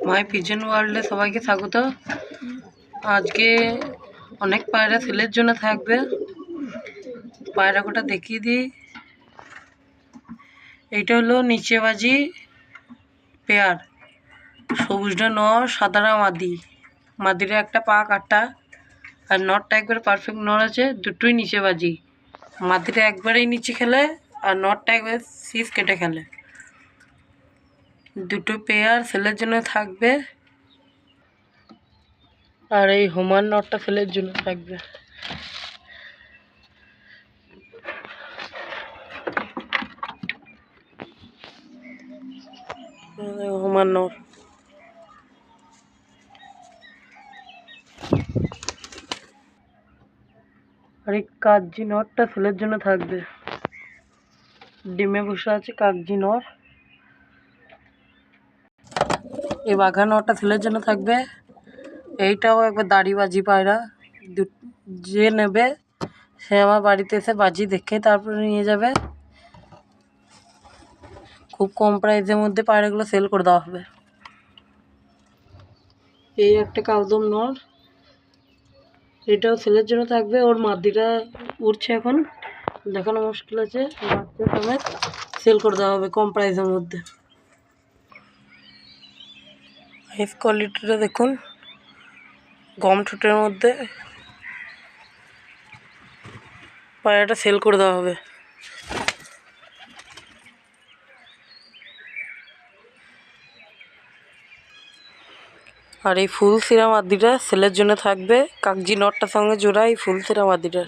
মাই pigeon ওয়ার্ল্ডে সবাইকে স্বাগত। আজকে অনেক পায়রা সেলের জন্য থাকবে। পায়রা কোটা দেখিয়ে দিই। এইটা হলো নিচেবাজি পেয়ার, সবুজটা নর, সাদারা মাদি। মাদিরা একটা পা কাটা, আর নরটা একবারে পারফেক্ট নর আছে, দুটোই নিচেবাজি। মাদিরা একবারেই নিচে খেলে, আর নরটা একবারে সিজ কেটে খেলে। দুটো পেয়ার সেলের জন্য থাকবে, আর এই হোমান নটটা সেলের জন্য থাকবে। হোমান নট আর এই কাগজি নটটা সেলের জন্য থাকবে। ডিমে বসে আছে কাগজি নর। এই বাঘা নটটা সেলের জন্য থাকবে। এইটাও একবার দাড়িবাজি পায়রা। যে নেবে সে আমার বাড়িতে এসে বাজি দেখে তারপরে নিয়ে যাবে। খুব কম প্রাইসের মধ্যে পায়রাগুলো সেল করে দেওয়া হবে। এই একটা কালদম নর, এটাও সেলের জন্য থাকবে। ওর মাদিটা উঠছে, এখন দেখানো মুশকিল আছে। বাচ্চা সমেত সেল করে দেওয়া হবে কম প্রাইসের মধ্যে। হাইস কোয়ালিটিটা দেখুন, গম ঠোঁটের মধ্যে। পায়রাটা সেল করে দেওয়া হবে। আর এই ফুল সিরা মাদিটা সেলের জন্য থাকবে। কাগজি নটটার সঙ্গে জোড়া এই ফুল সিরা মাদিটার।